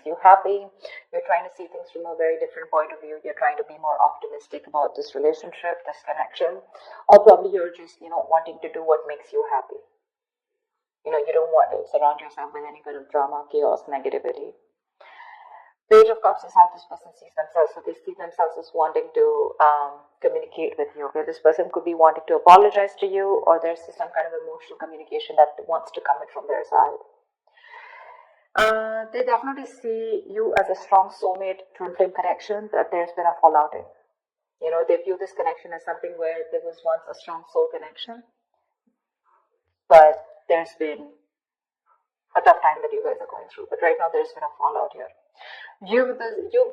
you happy. You're trying to see things from a very different point of view. You're trying to be more optimistic about this relationship, this connection, or probably you're just, wanting to do what makes you happy. You don't want to surround yourself with any kind of drama, chaos, negativity. Page of Cups is how this person sees themselves. So they see themselves as wanting to communicate with you. Okay, this person could be wanting to apologize to you, or there's some kind of emotional communication that wants to come in from their side. They definitely see you as a strong soulmate twin flame connection that there's been a fallout in. They view this connection as something where there was once a strong soul connection, but there's been a tough time that you guys are going through. But right now there's been a fallout here. You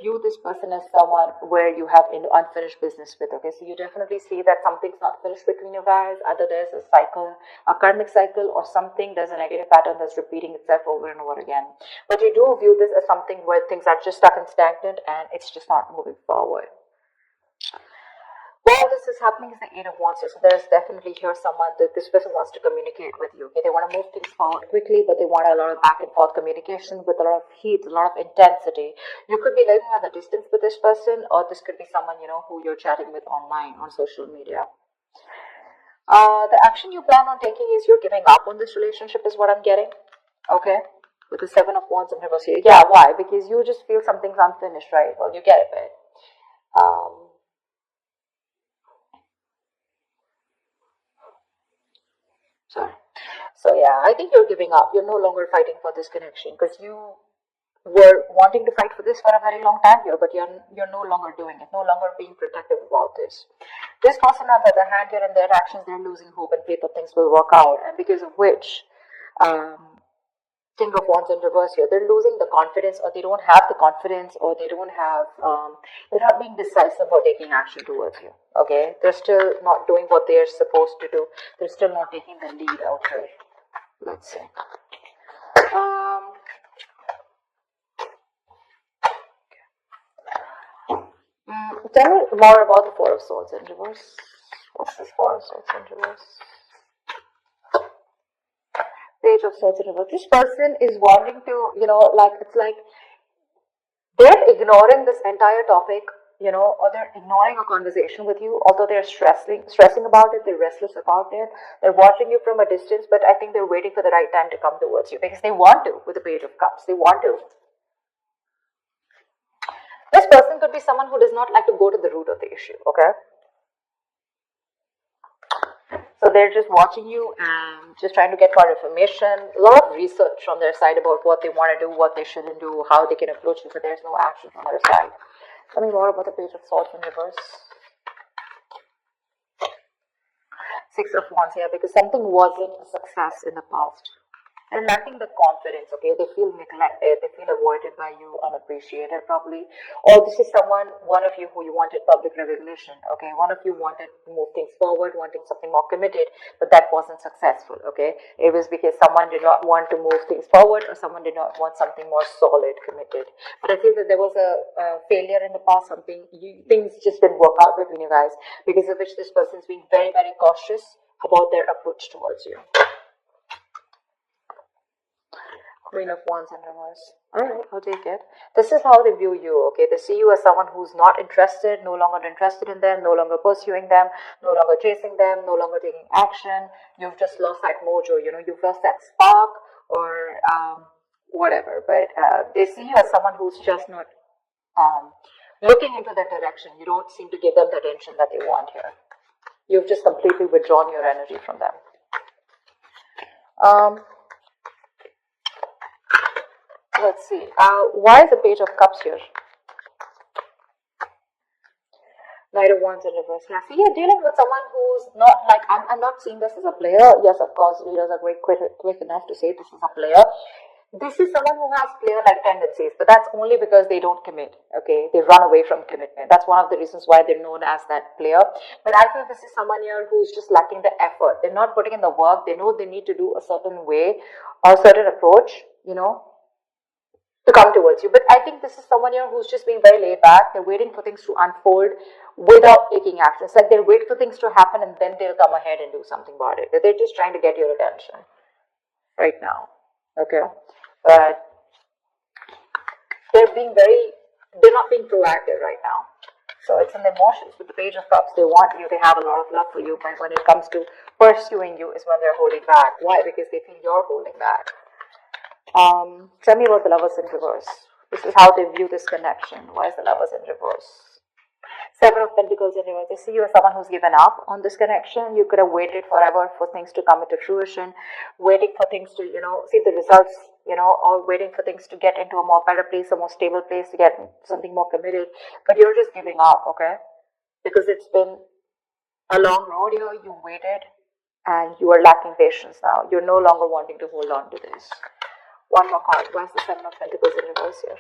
view this person as someone where you have unfinished business with. Okay, so you definitely see that something's not finished between you guys. Either there's a cycle, a karmic cycle, or something, there's a negative pattern that's repeating itself over and over again. But you do view this as something where things are just stuck and stagnant and it's just not moving forward. While this is happening is the Eight of Wands. So there's definitely here someone that this person wants to communicate with you. Okay, they want to move things forward quickly, but they want a lot of back and forth communication with a lot of heat, a lot of intensity. You could be living at a distance with this person, or this could be someone who you're chatting with online on social media. The action you plan on taking is you're giving up on this relationship, is what I'm getting. Okay, with the Seven of Wands in reverse here. Yeah, why? Because you just feel something's unfinished, right? Well, you get it, right? Sorry. So yeah, I think you're giving up. You're no longer fighting for this connection because you were wanting to fight for this for a very long time here, but you're no longer doing it, no longer being protective about this. This person, on the other hand, here in their actions, they're losing hope and faith that things will work out, and because of which, King of Wands in reverse here, they're losing the confidence, or they don't have the confidence, or they don't have, they're not being decisive about taking action towards you. Okay, they're still not doing what they're supposed to do. They're still not taking the lead out here. Let's see. Tell me more about the Four of Swords in reverse. What's this Four of Swords in reverse? Page of Swords in reverse. This person is wanting to, it's like they're ignoring this entire topic, or they're ignoring a conversation with you, although they're stressing about it, they're restless about it, they're watching you from a distance, but I think they're waiting for the right time to come towards you because they want to with the Page of Cups. They want to. This person could be someone who does not like to go to the root of the issue, okay? So they're just watching you and just trying to get more information, a lot of research on their side about what they want to do, what they shouldn't do, how they can approach you, but there's no action from their side. Tell me more about the Page of Swords in reverse. Six of Wands here, because something wasn't a success in the past. They're lacking the confidence, okay? They feel neglected, they feel avoided by you, unappreciated probably. Or this is one of you who you wanted public recognition, okay? One of you wanted to move things forward, wanting something more committed, but that wasn't successful, okay? It was because someone did not want to move things forward, or someone did not want something more solid, committed. But I feel that there was a failure in the past, things just didn't work out between you guys, because of which this person is being very, very cautious about their approach towards you. Queen of Wands in reverse. Alright, I'll take it. This is how they view you, okay? They see you as someone who's not interested, no longer interested in them, no longer pursuing them, no longer chasing them, no longer taking action. You've just lost that mojo, you've lost that spark, or whatever. But they see you as someone who's just not looking into that direction. You don't seem to give them the attention that they want here. You've just completely withdrawn your energy from them. Let's see. Why is the Page of Cups here? Knight of Wands in reverse. Yeah, see, you're dealing with someone who's not like, I'm not seeing this as a player. Yes, of course, readers are quick enough to say this is a player. This is someone who has player-like tendencies, but that's only because they don't commit, okay? They run away from commitment. That's one of the reasons why they're known as that player. But I feel this is someone here who's just lacking the effort. They're not putting in the work. They know they need to do a certain way or a certain approach, to come towards you. But I think this is someone here who's just being very laid back. They're waiting for things to unfold without taking action. It's like they'll wait for things to happen and then they'll come ahead and do something about it. They're just trying to get your attention right now. Okay. But they're not being proactive right now. So it's in the emotions. With the Page of Cups, they want you, they have a lot of love for you, but when it comes to pursuing you is when they're holding back. Why? Because they feel you're holding back. Tell me about the Lovers in reverse. This is how they view this connection. Why is the Lovers in reverse? Seven of Pentacles in reverse. They see you as someone who's given up on this connection. You could have waited forever for things to come into fruition, waiting for things to, see the results, or waiting for things to get into a more better place, a more stable place, to get something more committed. But you're just giving up, okay? Because it's been a long road here. You waited and you are lacking patience now. You're no longer wanting to hold on to this. One more card. Why is the Seven of Pentacles in reverse here?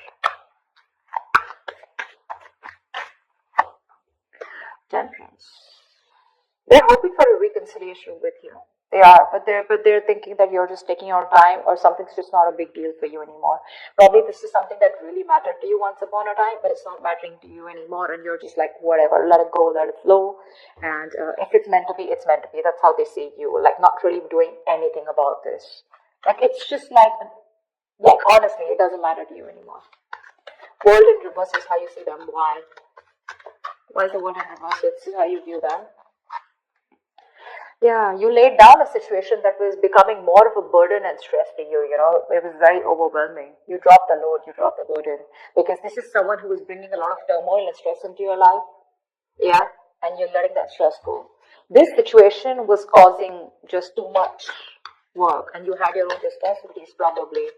Temperance. They're hoping for a reconciliation with you. They are, but they're thinking that you're just taking your time, or something's just not a big deal for you anymore. Probably this is something that really mattered to you once upon a time, but it's not mattering to you anymore, and you're just like, whatever, let it go, let it flow. And if it's meant to be, it's meant to be. That's how they see you, like not really doing anything about this. Like it's just like honestly, it doesn't matter to you anymore. World in reverse is how you see them. Why? Why is the world in reverse? It's how you view them. Yeah, you laid down a situation that was becoming more of a burden and stress to you, It was very overwhelming. You dropped the load, you dropped the burden. Because this is someone who is bringing a lot of turmoil and stress into your life. Yeah, and you're letting that stress go. This situation was causing just too much work, and you had your own responsibilities probably.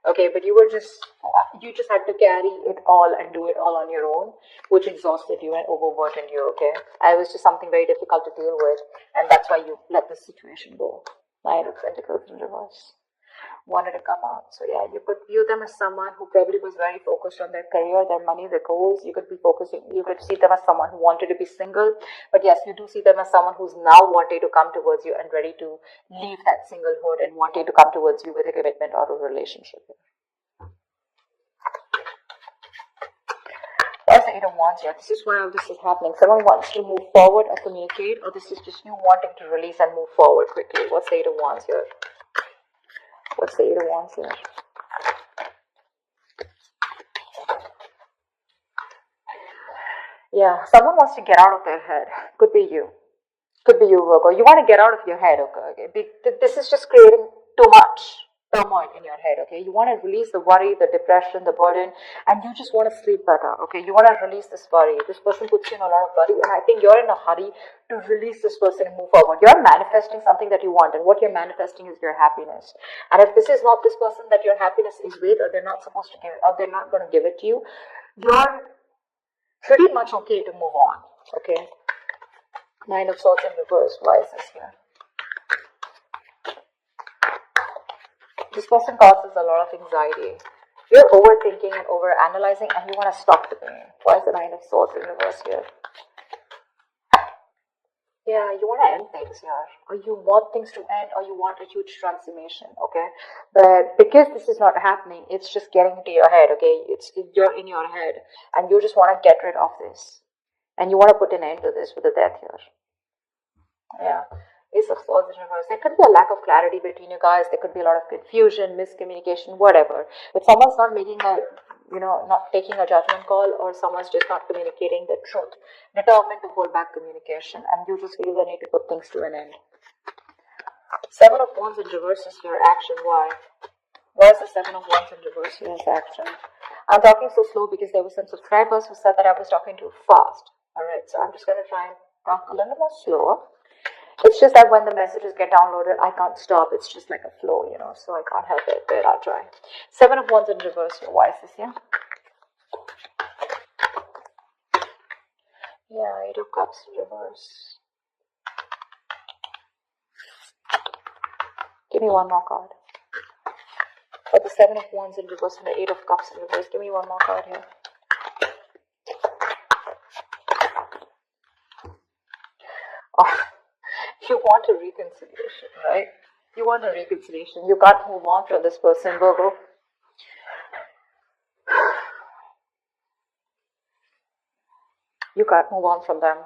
Okay, but you just had to carry it all and do it all on your own, which exhausted you and overburdened you. Okay, it was just something very difficult to deal with, and that's why you let the situation go. Nine of Pentacles in reverse. Wanted to come out. So yeah, you could view them as someone who probably was very focused on their career, their money, their goals. You could see them as someone who wanted to be single. But yes, you do see them as someone who's now wanting to come towards you and ready to leave that singlehood and wanting to come towards you with a commitment or a relationship. What's the Eight of Wands here? This is where all this is happening. Someone wants to move forward or communicate, or this is just you wanting to release and move forward quickly. What's the Eight of Wands here? What's the Eight of Wands here? Yeah, someone wants to get out of their head. Could be you. Could be you, Virgo. You want to get out of your head, okay? This is just creating too much turmoil in your head, okay? You want to release the worry, the depression, the burden, and you just want to sleep better, okay? You want to release this worry. This person puts you in a lot of worry, and I think you're in a hurry to release this person and move forward. You're manifesting something that you want, and what you're manifesting is your happiness. And if this is not this person that your happiness is with, or they're not supposed to give it, or they're not going to give it to you, you're pretty much okay to move on, okay? Nine of Swords in reverse. Why is this here? This person causes a lot of anxiety. You're overthinking and overanalyzing, and you want to stop the pain. Why is the Nine of Swords in reverse here? Yeah, you want to end things here, or you want things to end, or you want a huge transformation, okay? But because this is not happening, it's just getting into your head, okay? You're in your head, and you just want to get rid of this, and you want to put an end to this with the Death here. Yeah. Ace of Swords in reverse. There could be a lack of clarity between you guys. There could be a lot of confusion, miscommunication, whatever. But someone's not making not taking a judgment call, or someone's just not communicating the truth. Determined to hold back communication, and you just feel the need to put things to an end. Seven of Wands in reverse is your action. Why? Why is the Seven of Wands in reverse here as action? I'm talking so slow because there were some subscribers who said that I was talking too fast. Alright, so I'm just going to try and talk a little more slower. It's just that when the messages get downloaded, I can't stop. It's just like a flow, so I can't help it, but I'll try. Seven of Wands in reverse here. Why is this here? Yeah, Eight of Cups in reverse. Give me one more card. For the Seven of Wands in reverse and the Eight of Cups in reverse. Give me one more card here. Oh. You want a reconciliation, right? You want a reconciliation. You can't move on from this person, Virgo. You can't move on from them.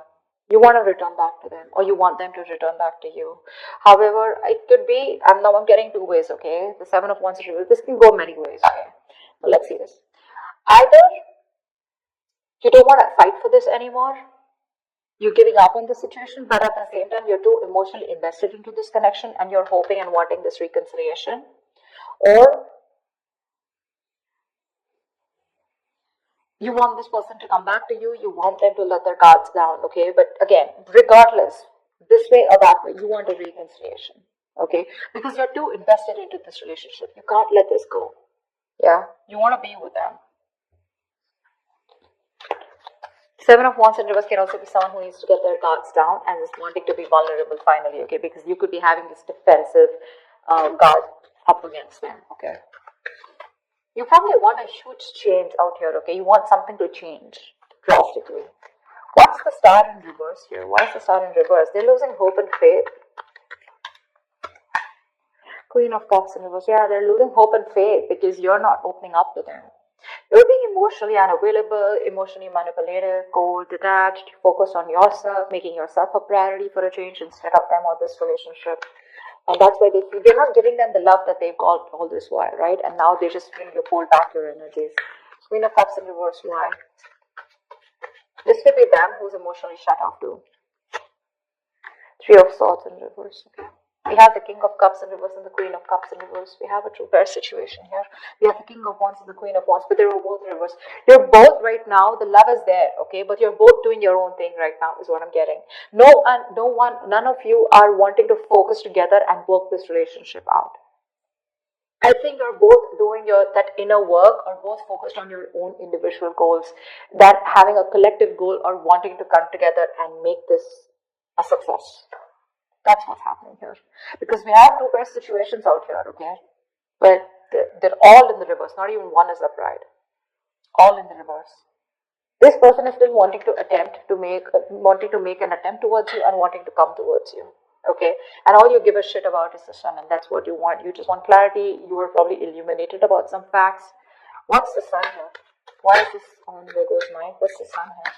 You want to return back to them, or you want them to return back to you. However, it could be, I'm getting two ways, okay? The Seven of Wands, this can go many ways, okay? But let's see this. Either you don't want to fight for this anymore, you're giving up on the situation, but at the same time, you're too emotionally invested into this connection and you're hoping and wanting this reconciliation. Or you want this person to come back to you, you want them to let their guards down, okay? But again, regardless, this way or that way, you want a reconciliation, okay? Because you're too invested into this relationship. You can't let this go. Yeah, you want to be with them. Seven of Wands in reverse can also be someone who needs to get their guards down and is wanting to be vulnerable finally, okay? Because you could be having this defensive guard up against them, okay? You probably want a huge change out here, okay? You want something to change drastically. What's the star in reverse here? Why is the star in reverse? They're losing hope and faith. Queen of Cups in reverse. Yeah, they're losing hope and faith because you're not opening up to them. You're being emotionally unavailable, emotionally manipulative, cold, detached, focused on yourself, making yourself a priority for a change instead of them or this relationship. And that's why they're not giving them the love that they've got all this while, right? And now they just feel you pull back your energies. Queen of Cups in reverse. Why? This could be them who's emotionally shut off too. Three of Swords in reverse. Okay. We have the King of Cups in reverse and the Queen of Cups in reverse. We have a true pair situation here. We have the King of Wands and the Queen of Wands, but they were both in reverse. You're both right now, the love is there, okay? But you're both doing your own thing right now, is what I'm getting. None of you are wanting to focus together and work this relationship out. I think you're both doing that inner work or both focused on your own individual goals, than having a collective goal or wanting to come together and make this a success. That's what's happening here. Because we have two pair situations out here, okay? But they're all in the reverse. Not even one is upright. All in the reverse. This person is still wanting to make an attempt towards you and wanting to come towards you. Okay? And all you give a shit about is the sun, and that's what you want. You just want clarity. You were probably illuminated about some facts. What's the sun here? Why is this on Virgo's mind? What's the sun here?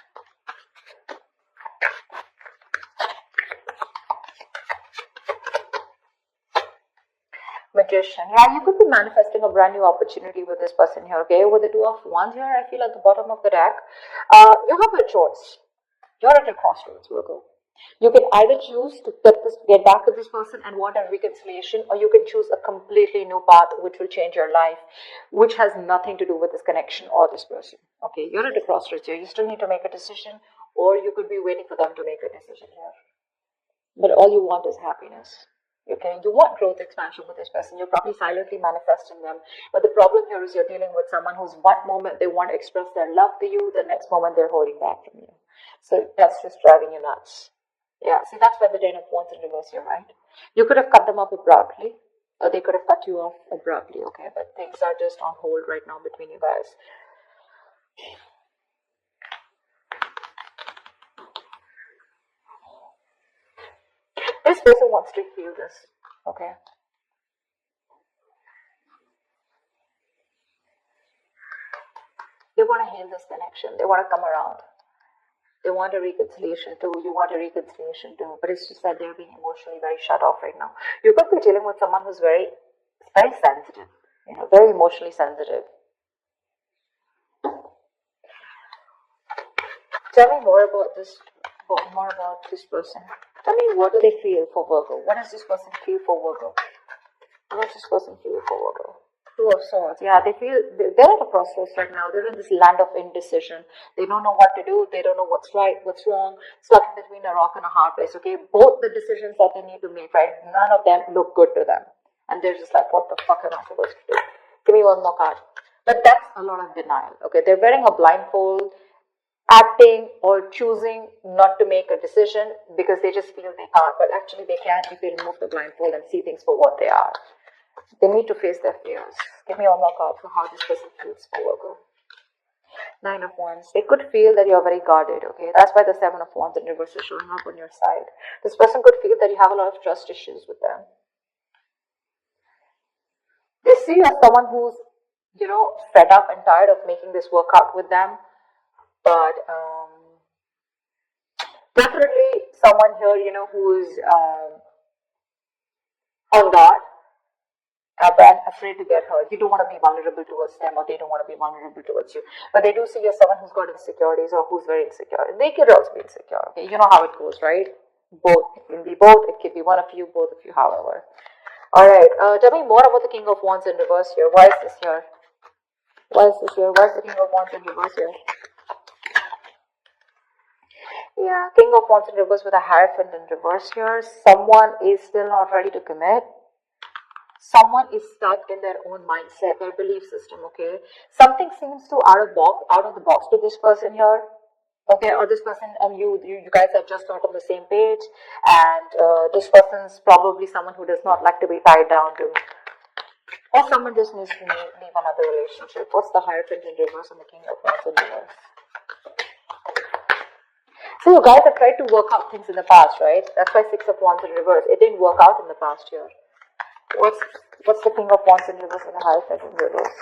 Magician. Yeah, you could be manifesting a brand new opportunity with this person here, okay? With the Two of Wands here, I feel at the bottom of the deck, you have a choice. You're at a crossroads, Virgo. You can either choose to get back to this person and want a reconciliation, or you can choose a completely new path which will change your life, which has nothing to do with this connection or this person. Okay, you're at a crossroads here. You still need to make a decision, or you could be waiting for them to make a decision here. But all you want is happiness. Okay, you want growth expansion with this person. You're probably silently manifesting them. But the problem here is you're dealing with someone who's one moment they want to express their love to you, the next moment they're holding back from you. So that's just driving you nuts. Yeah, see, that's where the Ten of Wands in reverse here, right? You could have cut them off abruptly, or they could have cut you off abruptly, okay? But things are just on hold right now between you guys. This person wants to heal this, okay? They want to heal this connection. They want to come around. They want a reconciliation too. You want a reconciliation too. But it's just that they're being emotionally very shut off right now. You could be dealing with someone who's very, very sensitive. Very emotionally sensitive. Tell me more about this. More about this person. Tell me, what do they feel for Virgo? What does this person feel for Virgo? What does this person feel for Virgo? Two of Swords. Yeah, they're at a crossroads right now. They're in this land of indecision. They don't know what to do. They don't know what's right, what's wrong. Stuck in between a rock and a hard place. Okay, both the decisions that they need to make, right? None of them look good to them, and they're just like, "What the fuck am I supposed to do?" Give me one more card. But that's a lot of denial. Okay, they're wearing a blindfold, acting or choosing not to make a decision because they just feel they can't. But actually, they can if they remove the blindfold and see things for what they are. They need to face their fears. Give me one more card for how this person feels for Virgo. Nine of Wands. They could feel that you're very guarded, okay? That's why the Seven of Wands in reverse is showing up on your side. This person could feel that you have a lot of trust issues with them. They see you as someone who's, fed up and tired of making this work out with them. But definitely someone here, who's on guard and afraid to get hurt. You don't want to be vulnerable towards them, or they don't want to be vulnerable towards you. But they do see you're someone who's got insecurities or who's very insecure. They could also be insecure. Okay, you know how it goes, right? Both. It can be both. It could be one of you, both of you, however. All right. Tell me more about the King of Wands in reverse here. Why is this here? Why is this here? Why is the King of Wands in reverse here? Yeah, King of Wands in reverse with a Hierophant in reverse here. Someone is still not ready to commit. Someone is stuck in their own mindset, their belief system, okay? Something seems to out of the box to this person here, okay? Or this person and you guys are just not on the same page, and this person's probably someone who does not like to be tied down to, or someone just needs to leave another relationship. What's the Hierophant in reverse and the King of Wands in reverse? So you guys have tried to work out things in the past, right? That's why Six of Wands in reverse. It didn't work out in the past year. What's the King of Wands in reverse and the Hierophant in reverse?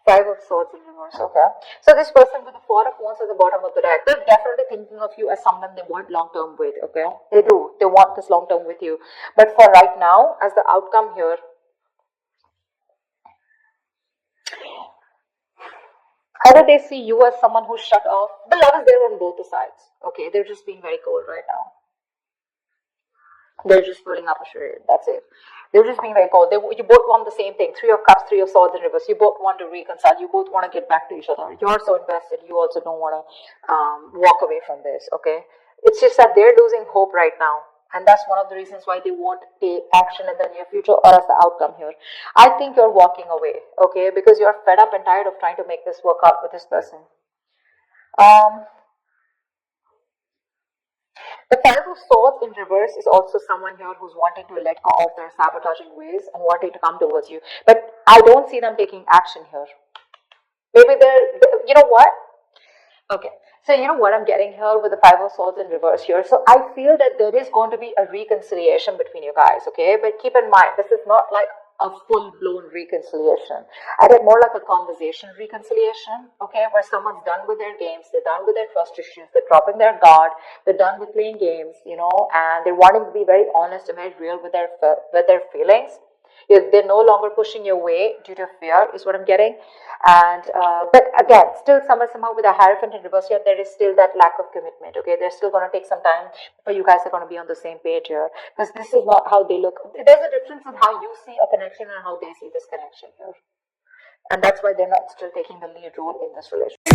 Five of Swords in reverse, okay. So this person with the Four of Wands at the bottom of the deck, they're definitely thinking of you as someone they want long-term with, okay. They do. They want this long-term with you. But for right now, as the outcome here, either they see you as someone who's shut off. The love is there on both the sides. Okay, they're just being very cold right now. They're just putting up a charade. That's it. They're just being very cold. You both want the same thing. Three of Cups, Three of Swords in reverse. You both want to reconcile. You both want to get back to each other. You're so invested. You also don't want to walk away from this. Okay. It's just that they're losing hope right now. And that's one of the reasons why they won't take action in the near future, or as the outcome here. I think you're walking away, okay, because you're fed up and tired of trying to make this work out with this person. The Five of Swords in reverse is also someone here who's wanting to let go of their sabotaging ways and wanting to come towards you. But I don't see them taking action here. Maybe you know what? Okay, so you know what I'm getting here with the Five of Swords in reverse here. So I feel that there is going to be a reconciliation between you guys, okay? But keep in mind, this is not like a full-blown reconciliation. I get more like a conversation reconciliation, okay? Where someone's done with their games, they're done with their trust issues, they're dropping their guard, they're done with playing games, you know, and they're wanting to be very honest and very real with their feelings. They're no longer pushing your way due to fear, is what I'm getting. And but again, still somehow with a Hierophant in reverse here, there is still that lack of commitment. Okay, they're still going to take some time for you guys are going to be on the same page here, because this is not how they look. There's a difference in how you see a connection and how they see this connection here, and that's why they're not still taking the lead role in this relationship.